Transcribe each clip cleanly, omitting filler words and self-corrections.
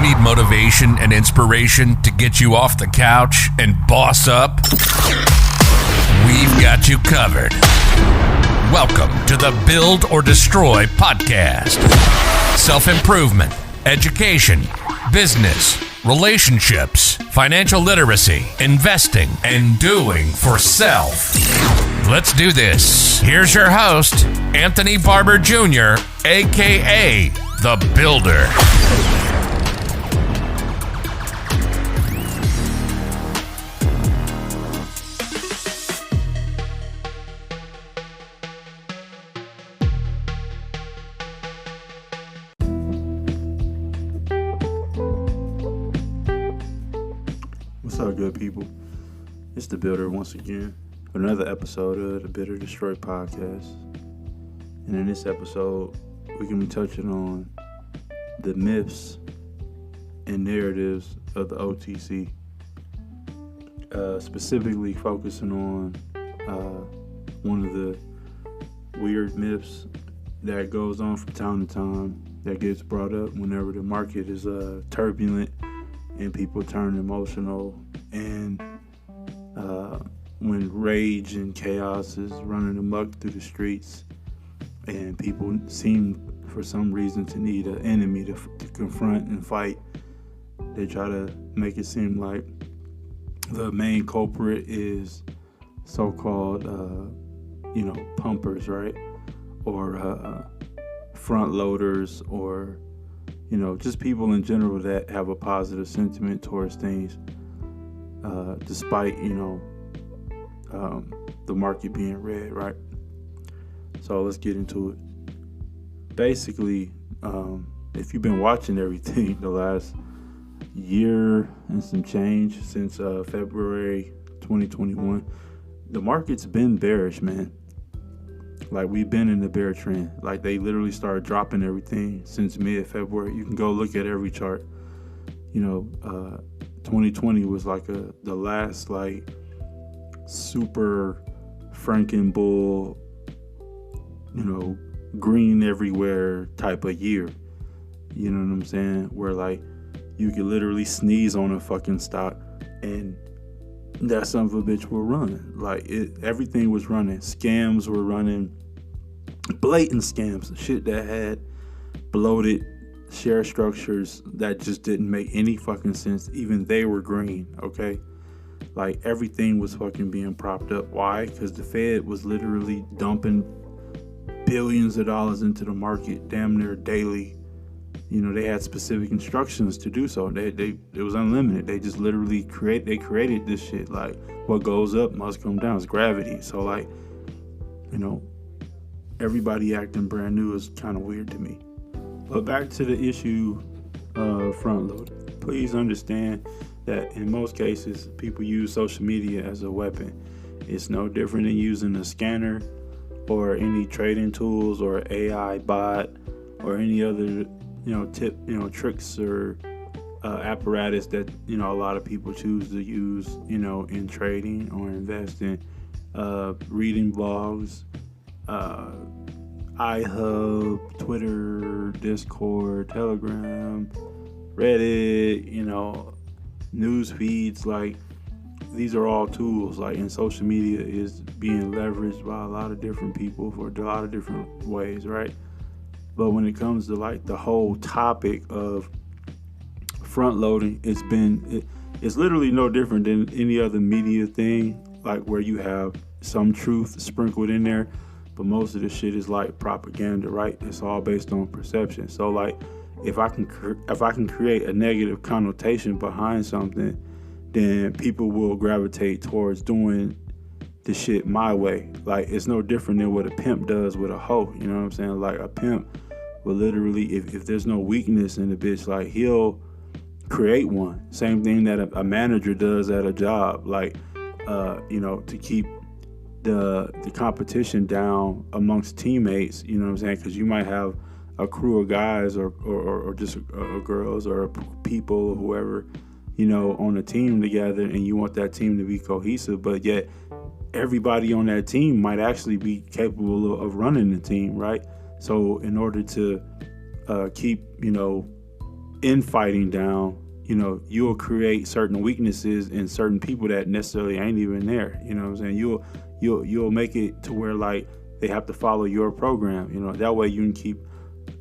need motivation and inspiration to get you off the couch and boss up? We've got you covered. Welcome to the Build or Destroy podcast. Self-improvement, education, business, relationships, financial literacy, investing, and doing for self. Let's do this. Here's your host, Anthony Barber Jr., aka The Builder. What's up, good people? It's The Builder once again for another episode of the Build or Destroy podcast. And in this episode, we're going to be touching on the myths and narratives of the OTC. Specifically focusing on one of the weird myths that goes on from time to time that gets brought up whenever the market is turbulent and people turn emotional, and when rage and chaos is running amok through the streets, and people seem for some reason to need an enemy to confront and fight, they try to make it seem like the main culprit is so-called pumpers, right? Or front loaders, or just people in general that have a positive sentiment towards things, despite, the market being red, right? So let's get into it. Basically, if you've been watching everything the last year and some change since February 2021, the market's been bearish, man. Like, we've been in the bear trend. Like, they literally started dropping everything since mid-February. You can go look at every chart. 2020 was like the last super Franken bull, green everywhere type of year. You know what I'm saying? Where you could literally sneeze on a fucking stock and that son of a bitch will run. Everything was running. Scams were running. Blatant scams. Shit that had bloated share structures that just didn't make any fucking sense. Even they were green, okay? Everything was fucking being propped up. Why? Because the Fed was literally dumping billions of dollars into the market damn near daily. They had specific instructions to do so. It was unlimited. They just literally created this shit. What goes up must come down. It's gravity. So everybody acting brand new is kind of weird to me. But back to the issue of front loading. Please understand that in most cases, people use social media as a weapon. It's no different than using a scanner or any trading tools or AI bot or any other tricks or apparatus that a lot of people choose to use in trading or investing. Reading blogs, iHub, Twitter, Discord, Telegram, Reddit, news feeds. These are all tools. And social media is being leveraged by a lot of different people for a lot of different ways, right? But when it comes to the whole topic of front loading, it's literally no different than any other media thing, where you have some truth sprinkled in there, but most of the shit is propaganda, right? It's all based on perception. So if I can create a negative connotation behind something, then people will gravitate towards doing the shit my way. It's no different than what a pimp does with a hoe. You know what I'm saying? A pimp will literally, if there's no weakness in the bitch, he'll create one. Same thing that a manager does at a job, to keep the competition down amongst teammates. You know what I'm saying? Because you might have a crew of guys or just girls or people or whoever, on a team together, and you want that team to be cohesive, but yet everybody on that team might actually be capable of running the team, right? So in order to keep, infighting down, you'll create certain weaknesses in certain people that necessarily ain't even there. You know what I'm saying? You'll make it to where like they have to follow your program. That way you can keep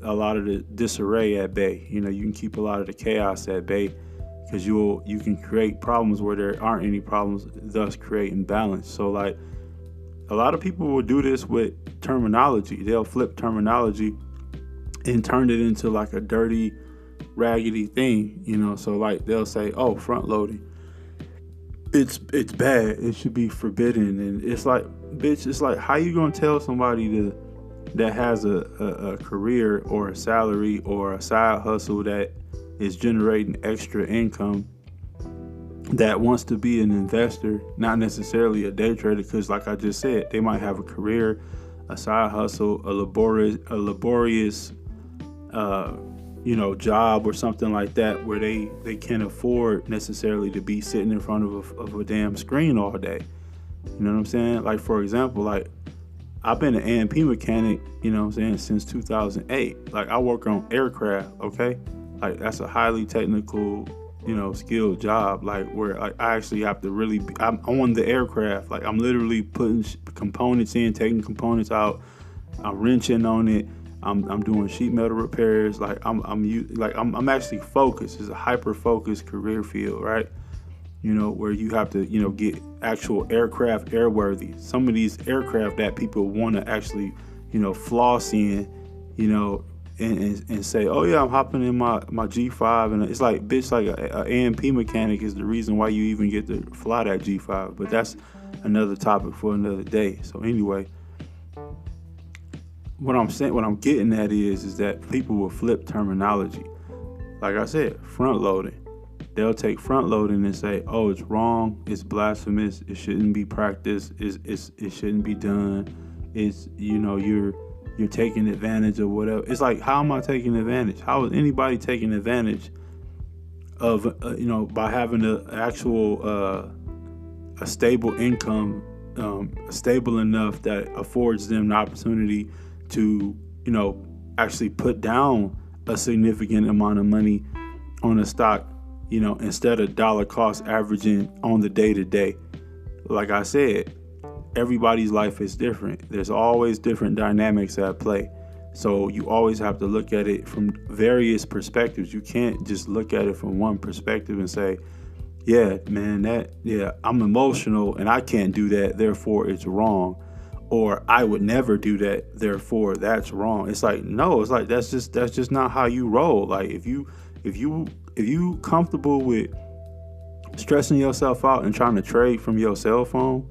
a lot of the disarray at bay. You can keep a lot of the chaos at bay, because you can create problems where there aren't any problems, thus creating balance. So like a lot of people will do this with terminology. They'll flip terminology and turn it into like a dirty, raggedy thing, So like they'll say, "Oh, front loading, it's bad. It should be forbidden." And it's like, bitch, it's like, how you gonna tell somebody that has a career or a salary or a side hustle that is generating extra income, that wants to be an investor, not necessarily a day trader? Because like I just said, they might have a career, a side hustle, a laborious job or something like that, where they can't afford necessarily to be sitting in front of a damn screen all day. You know what I'm saying? Like, for example, like I've been an A&P mechanic, since 2008. Like I work on aircraft, okay? Like that's a highly technical, skilled job, like where I actually have to really I'm on the aircraft. Like I'm literally putting components in, taking components out. I'm wrenching on it. I'm doing sheet metal repairs. Like I'm actually focused. It's a hyper focused career field, right? Where you have to, get actual aircraft airworthy. Some of these aircraft that people want to actually, floss in, and say, "Oh yeah, I'm hopping in my G5," and it's like, bitch, like a A&P mechanic is the reason why you even get to fly that G5. But that's another topic for another day. So anyway, what I'm getting at is that people will flip terminology. Like I said, front loading. They'll take front loading and say, "Oh, it's wrong. It's blasphemous. It shouldn't be practiced. It shouldn't be done. It's you're taking advantage of whatever." It's like, how am I taking advantage? How is anybody taking advantage of by having an actual a stable income, stable enough that affords them the opportunity to actually put down a significant amount of money on a stock, instead of dollar cost averaging on the day to day. Like I said, everybody's life is different. There's always different dynamics at play. So you always have to look at it from various perspectives. You can't just look at it from one perspective and say, "Yeah, man, I'm emotional and I can't do that, therefore it's wrong." Or "I would never do that, therefore that's wrong." It's like, no, it's like that's just not how you roll. Like if you comfortable with stressing yourself out and trying to trade from your cell phone,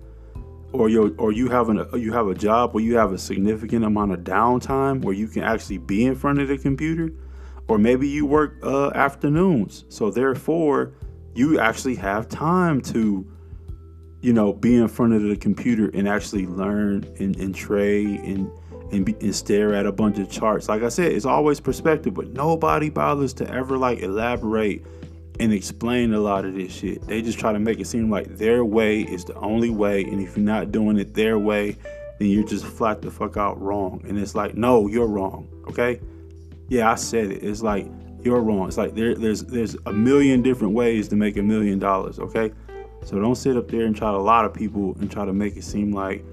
or you have a job where you have a significant amount of downtime where you can actually be in front of the computer, or maybe you work afternoons, so therefore you actually have time to be in front of the computer and actually learn and trade and stare at a bunch of charts. Like I said, it's always perspective, but nobody bothers to ever like elaborate and explain a lot of this shit. They just try to make it seem like their way is the only way, and if you're not doing it their way, then you're just flat the fuck out wrong. And it's like, no, you're wrong, okay? Yeah, I said it. It's like, you're wrong. It's like there's a million different ways to make $1 million, okay? So don't sit up there and try to lie to people and try to make it seem like,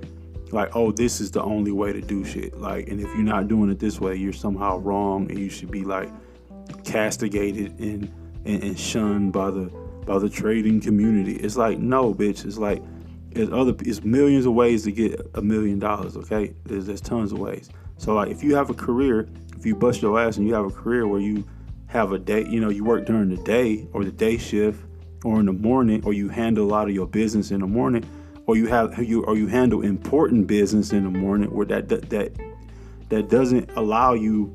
oh, this is the only way to do shit. Like, and if you're not doing it this way, you're somehow wrong and you should be like castigated and shunned by the trading community. It's like, no, bitch. It's like, it's millions of ways to get $1 million, okay? There's tons of ways. So like, if you have a career, if you bust your ass and you have a career where you have a day, you work during the day or the day shift, or in the morning, or you handle a lot of your business in the morning, or you handle important business in the morning, where that doesn't allow you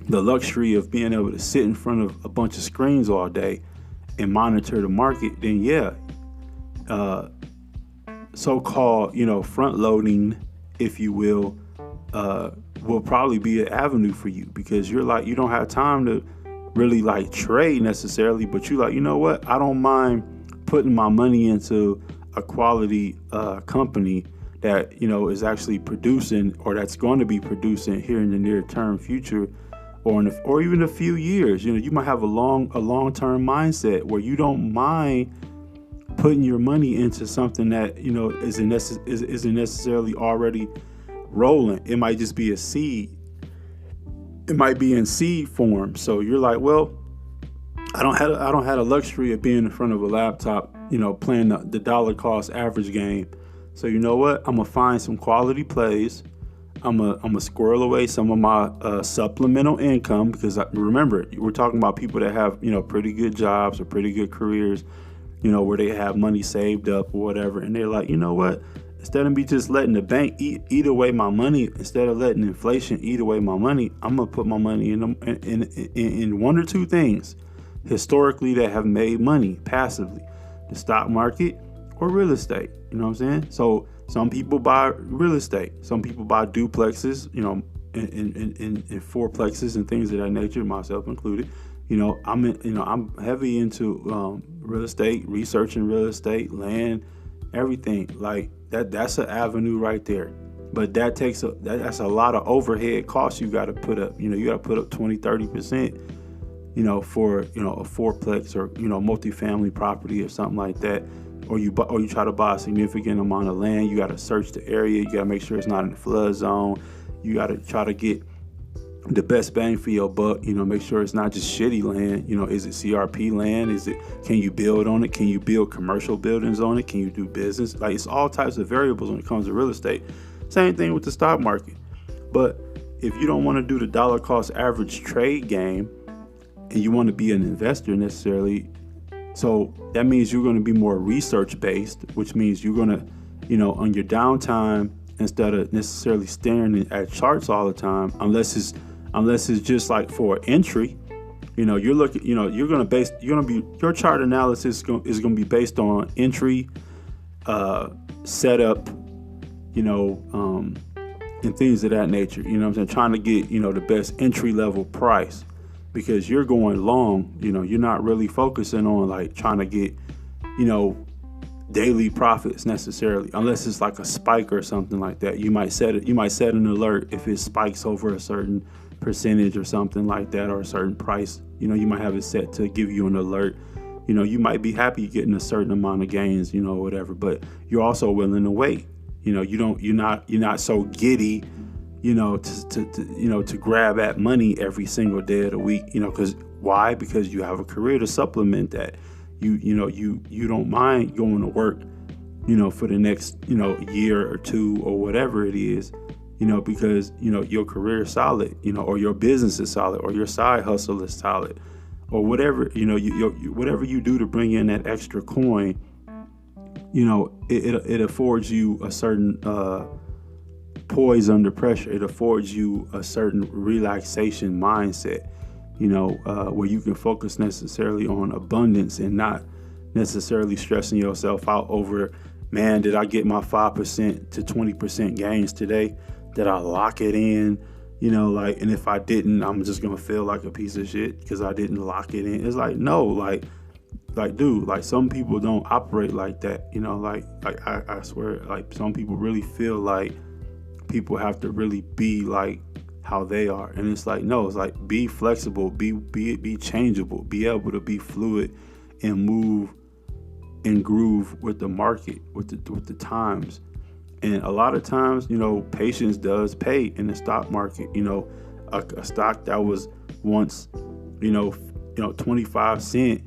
the luxury of being able to sit in front of a bunch of screens all day and monitor the market, then so-called front loading, if you will probably be an avenue for you, because you're like, you don't have time to really like trade necessarily, but you like, you know what, I don't mind putting my money into a quality company that is actually producing, or that's going to be producing here in the near term future, or even a few years. You might have a long-term mindset where you don't mind putting your money into something that isn't necessarily already rolling. It might just be a seed. It might be in seed form. So you're like, well, I don't have a luxury of being in front of a laptop, playing the dollar cost average game. So you know what? I'm gonna find some quality plays. I'm gonna squirrel away some of my supplemental income, because remember, we're talking about people that have pretty good jobs or pretty good careers, where they have money saved up or whatever, and they're like, you know what? Instead of me just letting the bank eat away my money, instead of letting inflation eat away my money, I'm gonna put my money in one or two things historically that have made money passively: the stock market or real estate. You know what I'm saying? So some people buy real estate, some people buy duplexes, in fourplexes and things of that nature, myself included. I'm heavy into real estate, researching real estate, land, everything like that. That's an avenue right there. But that's a lot of overhead costs you got to put up. You got to put up 20-30%, for a fourplex or multifamily property or something like that. Or you try to buy a significant amount of land. You got to search the area. You got to make sure it's not in the flood zone. You got to try to get the best bang for your buck. Make sure it's not just shitty land. Is it CRP land? Can you build on it? Can you build commercial buildings on it? Can you do business? Like, it's all types of variables when it comes to real estate. Same thing with the stock market. But if you don't want to do the dollar cost average trade game, and you want to be an investor necessarily, so that means you're going to be more research based, which means you're going to, on your downtime, instead of necessarily staring at charts all the time, unless it's just like for entry, you're looking, your chart analysis is going to be based on entry, setup, and things of that nature. What I'm saying? Trying to get, the best entry level price, because you're going long. You're not really focusing on like trying to get, daily profits necessarily, unless it's like a spike or something like that. You might set an alert if it spikes over a certain percentage or something like that, or a certain price. You might have it set to give you an alert. You might be happy getting a certain amount of gains, whatever, but you're also willing to wait. You're not so giddy, to grab at money every single day of the week, because why? Because you have a career to supplement that. You don't mind going to work, for the next, year or two or whatever it is, because, your career is solid, or your business is solid, or your side hustle is solid, or whatever, whatever you do to bring in that extra coin, it affords you a certain, poise under pressure. It affords you a certain relaxation mindset, where you can focus necessarily on abundance and not necessarily stressing yourself out over, man, did I get my 5% to 20% gains today? Did I lock it in? And if I didn't, I'm just going to feel like a piece of shit because I didn't lock it in. It's like, no, like, dude, like, some people don't operate like that. I swear, like, some people really feel like people have to really be like how they are, and it's like, no, it's like, be flexible, be changeable, be able to be fluid and move and groove with the market, with the times. And a lot of times, patience does pay in the stock market. A stock that was once 25 cent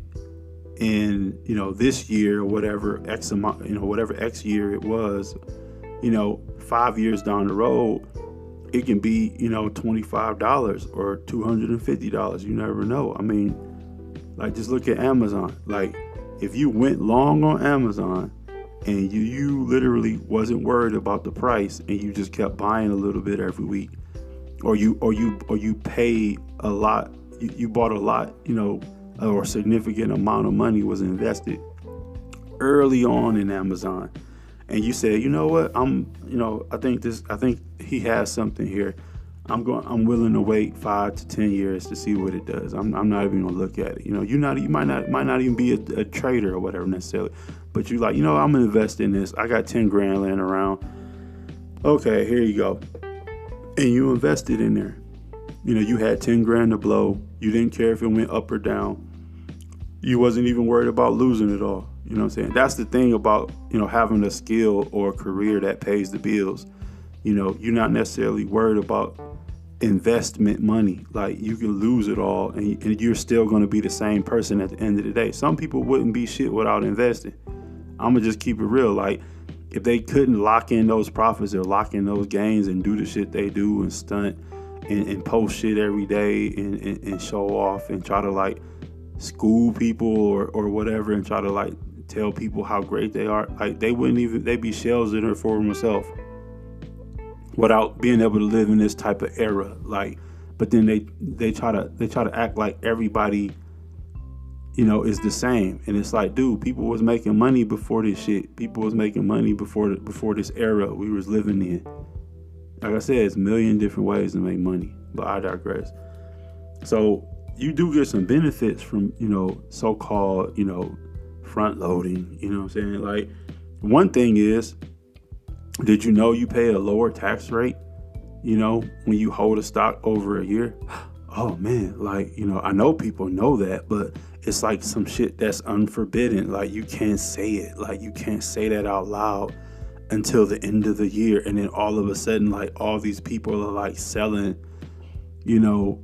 in this year or whatever X amount, whatever X year it was, 5 years down the road, it can be, $25 or $250. You never know. I mean, like, just look at Amazon. Like, if you went long on Amazon and you literally wasn't worried about the price and you just kept buying a little bit every week, or you paid a lot, you bought a lot, or a significant amount of money was invested early on in Amazon, and you said, you know what, I think he has something here. I'm willing to wait 5 to 10 years to see what it does. I'm not even gonna look at it. You might not even be a trader or whatever necessarily, but you like, I'm gonna invest in this. I got 10 grand laying around. Okay, here you go. And you invested in there. You had 10 grand to blow. You didn't care if it went up or down. You wasn't even worried about losing it all. You know what I'm saying? That's the thing about, having a skill or a career that pays the bills. You're not necessarily worried about investment money. Like, you can lose it all and you're still going to be the same person at the end of the day. Some people wouldn't be shit without investing. I'm going to just keep it real. Like, if they couldn't lock in those profits or lock in those gains and do the shit they do and stunt and post shit every day and show off and try to like school people or whatever and try to like tell people how great they are, like they'd be shells in it for themselves without being able to live in this type of era. Like, but then they try to act like everybody is the same. And it's like, dude, people was making money before this shit. People was making money before this era we was living in. Like I said, it's a million different ways to make money, but I digress. So you do get some benefits from, so-called, front loading. You know what I'm saying? Like, one thing is, did you know you pay a lower tax rate, when you hold a stock over a year? Oh man, like, I know people know that, but it's like some shit that's unforbidden. Like, you can't say it. Like, you can't say that out loud until the end of the year. And then all of a sudden, like, all these people are like selling,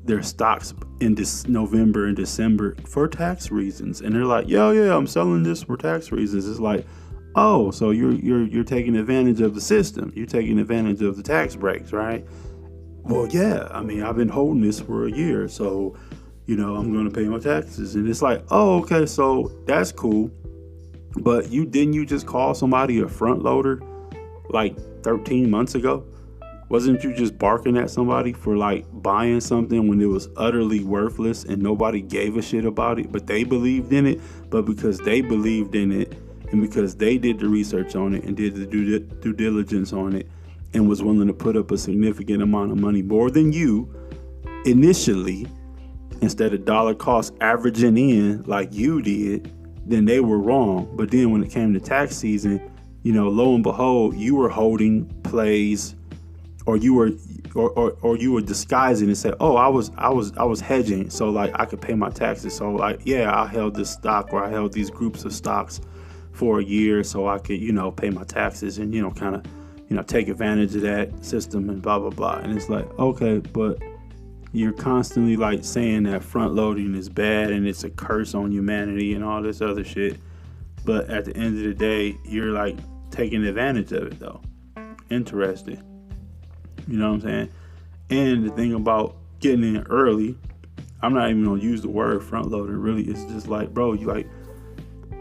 their stocks in this November and December for tax reasons. And they're like, yeah, I'm selling this for tax reasons. It's like, oh, so you're taking advantage of the system. You're taking advantage of the tax breaks, right? Well, yeah, I mean, I've been holding this for a year, so, I'm going to pay my taxes. And it's like, oh, okay, so that's cool. But didn't you just call somebody a front loader like 13 months ago? Wasn't you just barking at somebody for like buying something when it was utterly worthless and nobody gave a shit about it, but they believed in it? But because they believed in it and because they did the research on it and did the due diligence on it and was willing to put up a significant amount of money, more than you initially, instead of dollar cost averaging in like you did, then they were wrong. But then when it came to tax season, lo and behold, you were holding plays, or you were disguising and said, oh, I was hedging, so like I could pay my taxes. So like, yeah, I held this stock or I held these groups of stocks for a year so I could, pay my taxes and, kind of, take advantage of that system and blah, blah, blah. And it's like, okay, but you're constantly like saying that front loading is bad and it's a curse on humanity and all this other shit. But at the end of the day, you're like taking advantage of it though. Interesting. You know what I'm saying? And the thing about getting in early, I'm not even gonna use the word front loading. Really, it's just like, bro,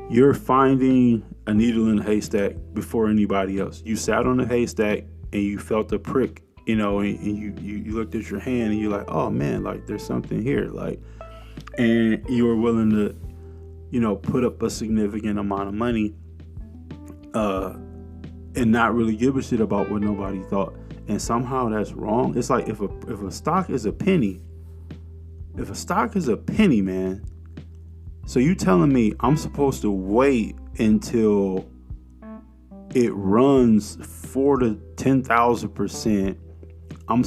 you're finding a needle in a haystack before anybody else. You sat on the haystack and you felt a prick, and you looked at your hand and you're like, oh man, like there's something here, like, and you were willing to, put up a significant amount of money, and not really give a shit about what nobody thought. And somehow that's wrong. It's like if a stock is a penny, man. So you telling me I'm supposed to wait until it runs 4,000 to 10,000%? I'm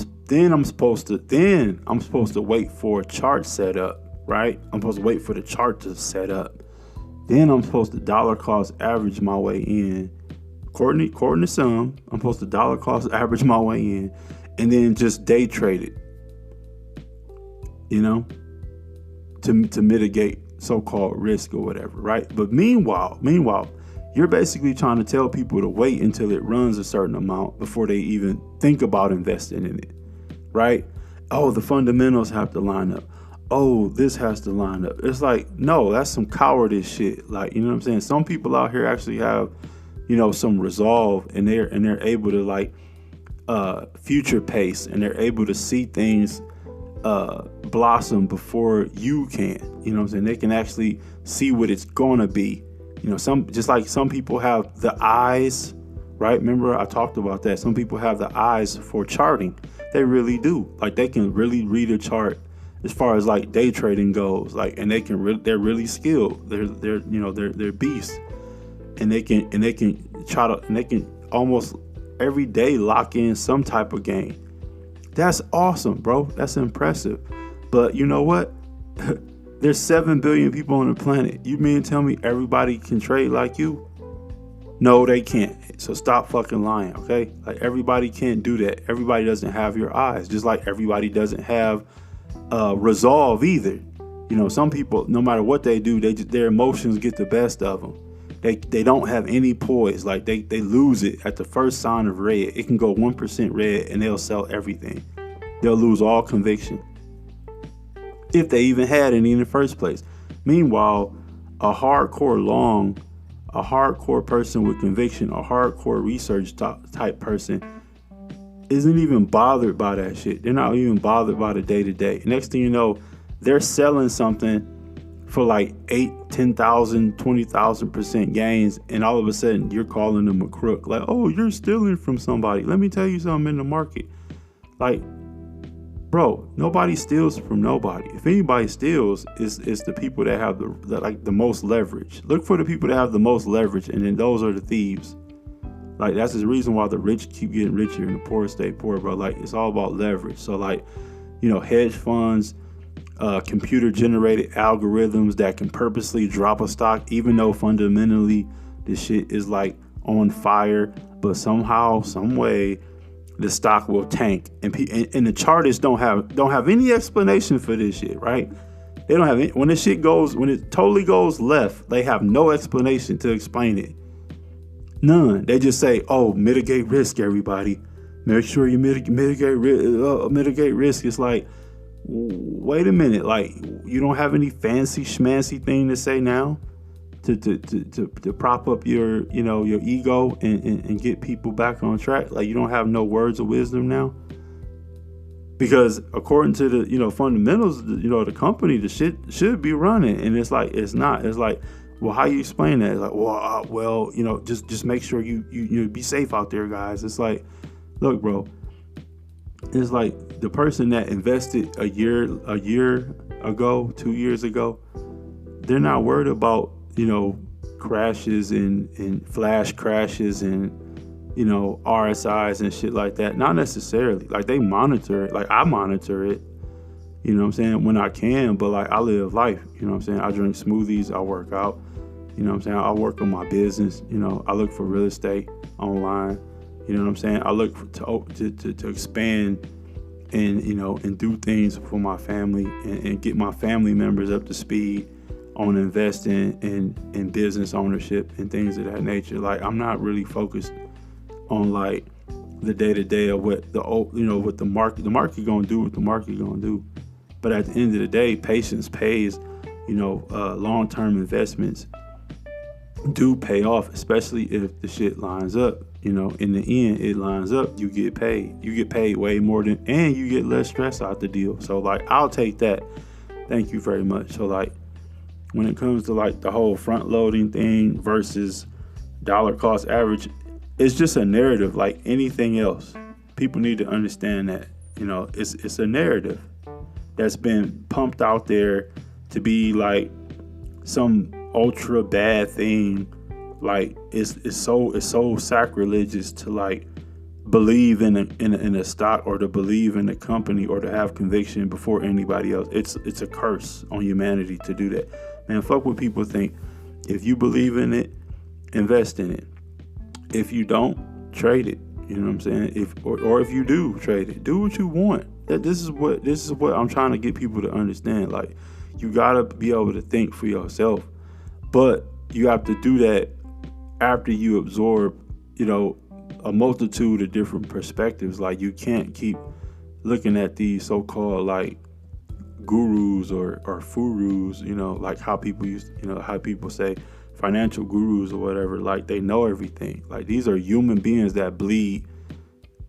supposed to wait for a chart setup, right? I'm supposed to wait for the chart to set up. Then I'm supposed to dollar cost average my way in. According to some, I'm supposed to dollar cost average my way in, and then just day trade it, to mitigate so-called risk or whatever, right? But meanwhile, you're basically trying to tell people to wait until it runs a certain amount before they even think about investing in it, right? Oh, the fundamentals have to line up. Oh, this has to line up. It's like, no, that's some cowardice shit. Like, you know what I'm saying? Some people out here actually have, some resolve, and they're able to like future pace, and they're able to see things blossom before you can. You know what I'm saying? They can actually see what it's gonna be. Some people have the eyes, right? Remember I talked about that. Some people have the eyes for charting. They really do. Like, they can really read a chart as far as like day trading goes. Like, and they're really skilled. They're beasts. And they can almost every day lock in some type of gain. That's awesome, bro. That's impressive. But you know what? There's 7 billion people on the planet. You mean tell me everybody can trade like you? No, they can't. So stop fucking lying, okay? Like, everybody can't do that. Everybody doesn't have your eyes, just like everybody doesn't have resolve either. You know, some people, no matter what they do, their emotions get the best of them. They don't have any poise. Like, they lose it at the first sign of red. It can go 1% red and they'll sell everything. They'll lose all conviction, if they even had any in the first place. Meanwhile, a hardcore person with conviction, a hardcore research type person isn't even bothered by that shit. They're not even bothered by the day-to-day. Next thing you know, they're selling something for like 8, 10,000, 20,000% gains, and all of a sudden you're calling them a crook. Like, oh, you're stealing from somebody. Let me tell you something in the market. Like, bro, nobody steals from nobody. If anybody steals, it's the people that have the most leverage. Look for the people that have the most leverage, and then those are the thieves. Like, that's the reason why the rich keep getting richer and the poor stay poor, bro. Like, it's all about leverage. So, like, you know, hedge funds, computer generated algorithms that can purposely drop a stock, even though fundamentally this shit is like on fire, but somehow, some way, the stock will tank, and the chartists don't have any explanation for this shit, right? They don't have any, when it totally goes left, they have no explanation to explain it. None. They just say, "Oh, mitigate risk, everybody. Make sure you mitigate risk." It's like, wait a minute, like, you don't have any fancy schmancy thing to say now to prop up your ego and get people back on track. Like, you don't have no words of wisdom now, because according to the fundamentals, the company, the shit should be running, and it's like it's not. It's like, well, how you explain that? It's like, well, just make sure you be safe out there, guys. It's like, look, bro, it's like the person that invested a year ago, 2 years ago, they're not worried about crashes and flash crashes and RSIs and shit like that. Not necessarily. Like, they monitor it. Like, I monitor it, you know what I'm saying, when I can, but like, I live life, you know what I'm saying. I drink smoothies, I work out, you know what I'm saying. I work on my business, I look for real estate online, you know what I'm saying. I look to expand and do things for my family and get my family members up to speed on investing in business ownership and things of that nature. Like, I'm not really focused on like the day-to-day of what what the market gonna do, what the market gonna do. But at the end of the day, patience pays. Long-term investments do pay off, especially if the shit lines up. In the end, it lines up. You get paid. You get paid way more and you get less stress out the deal. So, like, I'll take that. Thank you very much. So, like, when it comes to like the whole front loading thing versus dollar cost average, it's just a narrative like anything else. People need to understand that, it's a narrative that's been pumped out there to be like some ultra bad thing. Like, it's so sacrilegious to like believe in a stock or to believe in a company or to have conviction before anybody else. It's a curse on humanity to do that. Man, fuck what people think. If you believe in it, invest in it. If you don't, trade it. You know what I'm saying? If you do trade it, do what you want. This is what I'm trying to get people to understand. Like, you gotta be able to think for yourself, but you have to do that after you absorb, a multitude of different perspectives. Like, you can't keep looking at these so-called like gurus or furus, like how people say financial gurus or whatever, like they know everything. Like, these are human beings that bleed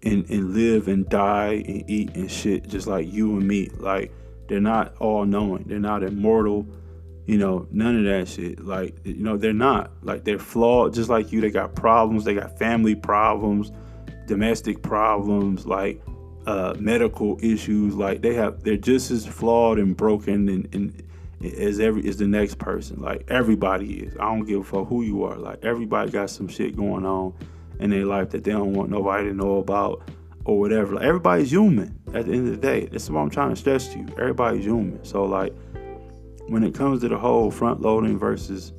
and live and die and eat and shit just like you and me. Like, they're not all knowing, they're not immortal, none of that shit. Like, they're not. Like, they're flawed just like you. They got problems, they got family problems, domestic problems, like medical issues. Like, they're just as flawed and broken and as the next person. Like, everybody is. I don't give a fuck who you are. Like, everybody got some shit going on in their life that they don't want nobody to know about. or whatever. Like, everybody's human at the end of the day. That's what I'm trying to stress to you. Everybody's human. So like, when it comes to the whole front loading versus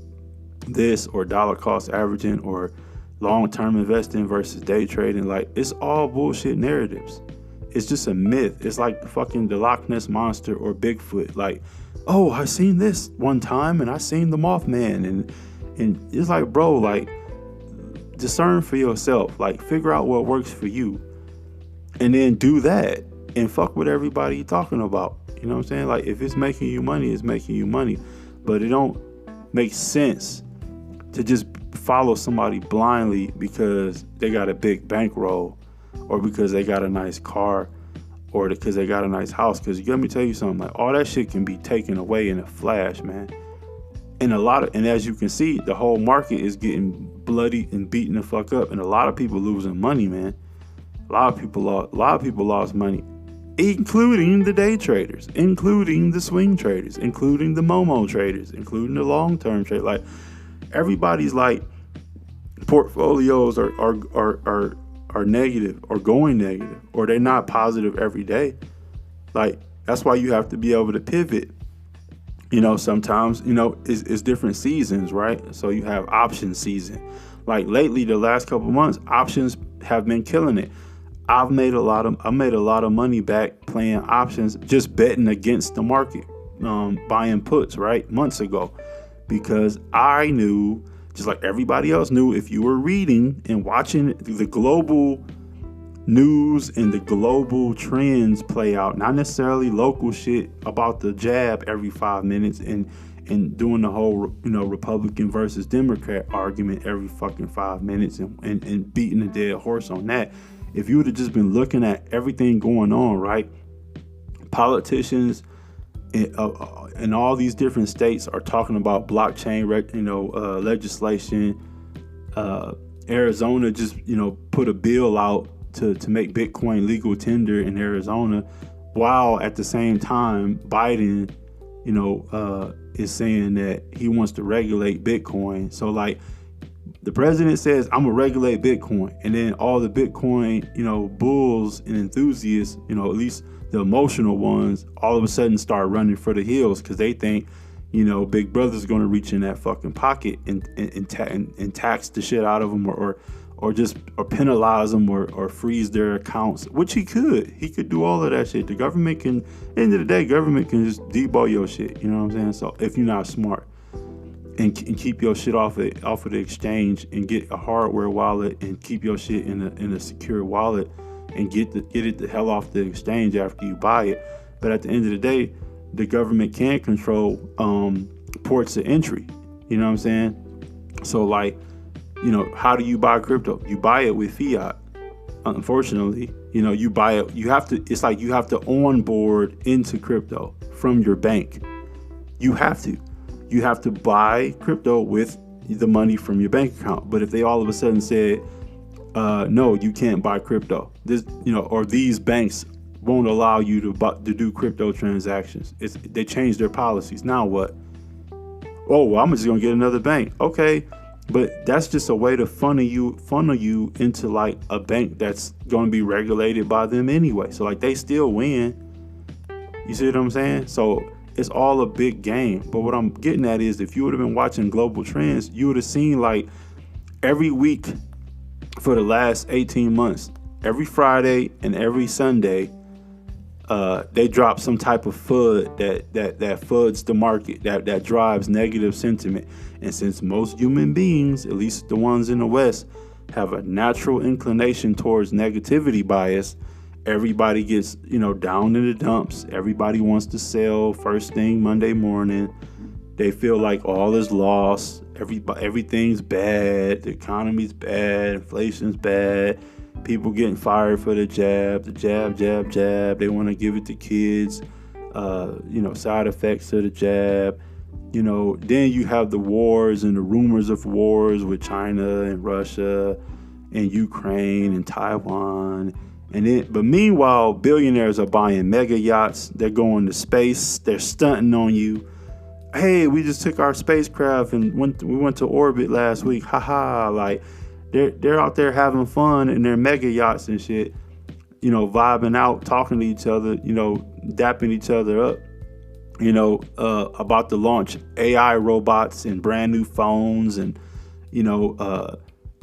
this, or dollar cost averaging, or long-term investing versus day trading, like, it's all bullshit narratives. It's just a myth. It's like the Loch Ness Monster or Bigfoot. Like, oh, I seen this one time and I seen the Mothman, and it's like, bro, like, discern for yourself. Like, figure out what works for you, and then do that, and fuck with everybody you're talking about. You know what I'm saying? Like, if it's making you money, it's making you money. But it don't make sense to just follow somebody blindly because they got a big bankroll, or because they got a nice car, or because they got a nice house. Because let me tell you something, like, all that shit can be taken away in a flash, man. And as you can see, the whole market is getting bloody and beaten the fuck up, and a lot of people losing money, man. A lot of people lost money, including the day traders, including the swing traders, including the Momo traders, including the long-term traders. Like, everybody's like portfolios are negative, or going negative, or they're not positive every day. Like, that's why you have to be able to pivot. You know, sometimes, you know, it's different seasons, right? So you have option season. Like, lately, the last couple months, options have been killing it. I made a lot of money back playing options, just betting against the market, buying puts, right, months ago, because I knew, just like everybody else knew, if you were reading and watching the global news and the global trends play out, not necessarily local shit about the jab every 5 minutes and doing the whole, you know, Republican versus Democrat argument every fucking 5 minutes and beating a dead horse on that. If you would have just been looking at everything going on, right? Politicians in all these different states are talking about blockchain, legislation. Arizona just, you know, put a bill out to make Bitcoin legal tender in Arizona, while at the same time Biden, you know, is saying that he wants to regulate Bitcoin. So like, the president says, I'm gonna regulate Bitcoin, and then all the Bitcoin, you know, bulls and enthusiasts, you know, at least the emotional ones, all of a sudden start running for the hills because they think, you know, Big Brother's gonna reach in that fucking pocket and tax the shit out of them, or penalize them, or freeze their accounts, which he could do all of that shit. The government can, end of the day, government can just debug your shit. You know what I'm saying? So if you're not smart, and keep your shit off of the exchange, and get a hardware wallet, and keep your shit in a secure wallet, and get it the hell off the exchange after you buy it. But at the end of the day, the government can control ports of entry. You know what I'm saying? So like, you know, how do you buy crypto? You buy it with fiat. Unfortunately, you know, you buy it. It's like you have to onboard into crypto from your bank. You have to buy crypto with the money from your bank account. But if they all of a sudden said, no, you can't buy crypto, this, you know, or these banks won't allow you to do crypto transactions. They changed their policies. Now what? Oh, well, I'm just gonna get another bank. Okay, but that's just a way to funnel you into like a bank that's gonna be regulated by them anyway. So like, they still win. You see what I'm saying? So it's all a big game. But what I'm getting at is, if you would have been watching global trends, you would have seen like every week for the last 18 months, every Friday and every Sunday, they drop some type of FUD that FUDs the market, that drives negative sentiment. And since most human beings, at least the ones in the West, have a natural inclination towards negativity bias, everybody gets, you know, down in the dumps. Everybody wants to sell first thing Monday morning. They feel like all is lost. Everything's bad. The economy's bad. Inflation's bad. People getting fired for the jab. They want to give it to kids. Side effects of the jab. You know, then you have the wars and the rumors of wars with China and Russia and Ukraine and Taiwan. But meanwhile, billionaires are buying mega yachts. They're going to space. They're stunting on you. Hey, we just took our spacecraft and we went to orbit last week. Haha, like they're out there having fun in their mega yachts and shit. vibing out, talking to each other, dapping each other up, about to launch AI robots and brand new phones, and,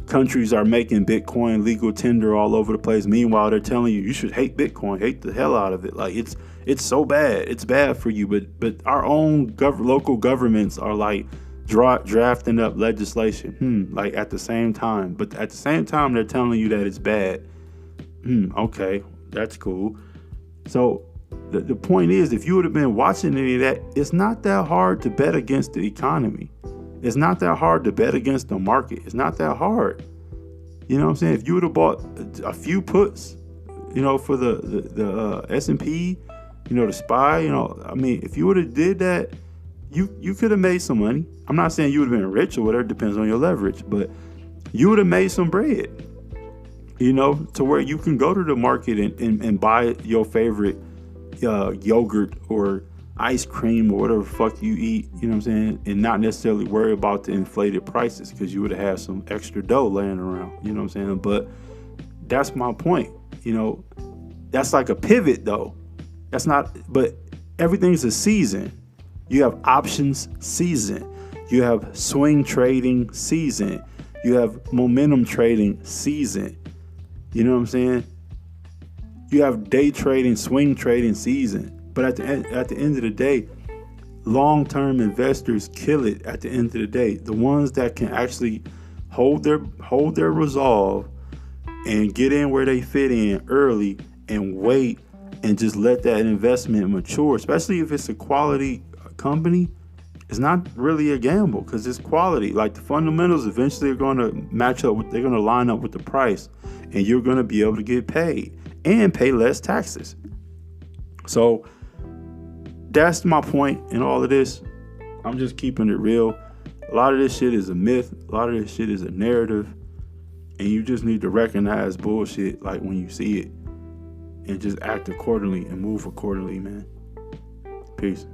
countries are making Bitcoin legal tender all over the place. Meanwhile, they're telling you should hate Bitcoin, hate the hell out of it. Like it's so bad. It's bad for you. But our own local governments are like drafting up legislation, like at the same time. But at the same time, they're telling you that it's bad. Okay, that's cool. So the point is, if you would have been watching any of that, it's not that hard to bet against the economy. It's not that hard to bet against the market. It's not that hard. You know what I'm saying? If you would have bought a few puts, for the S&P, the SPY, if you would have did that, you could have made some money. I'm not saying you would have been rich or whatever, depends on your leverage, but you would have made some bread, to where you can go to the market and buy your favorite yogurt or ice cream or whatever the fuck you eat, and not necessarily worry about the inflated prices, because you would have had some extra dough laying around, but that's my point. That's like a pivot though. That's not, but everything's a season. You have options season, you have swing trading season, you have momentum trading season, you have day trading, swing trading season. But at the end of the day, long-term investors kill it at the end of the day. The ones that can actually hold their resolve and get in where they fit in early and wait and just let that investment mature, especially if it's a quality company, it's not really a gamble because it's quality. Like the fundamentals eventually are going to match up, they're going to line up with the price, and you're going to be able to get paid and pay less taxes. So that's my point in all of this. I'm just keeping it real. A lot of this shit is a myth. A lot of this shit is a narrative. And you just need to recognize bullshit like when you see it and just act accordingly and move accordingly, man. Peace.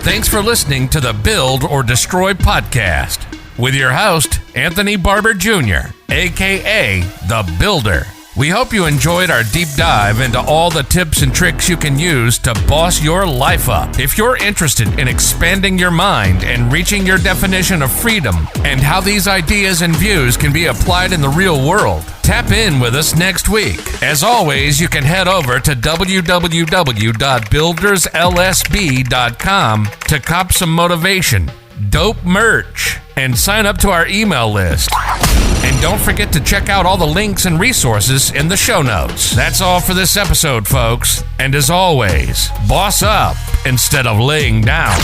Thanks for listening to the Build or Destroy podcast with your host, Anthony Barber Jr., aka The Builder. We hope you enjoyed our deep dive into all the tips and tricks you can use to boss your life up. If you're interested in expanding your mind and reaching your definition of freedom and how these ideas and views can be applied in the real world, tap in with us next week. As always, you can head over to www.builderslsb.com to cop some motivation, dope merch, and sign up to our email list. And don't forget to check out all the links and resources in the show notes. That's all for this episode, folks. And as always, boss up instead of laying down.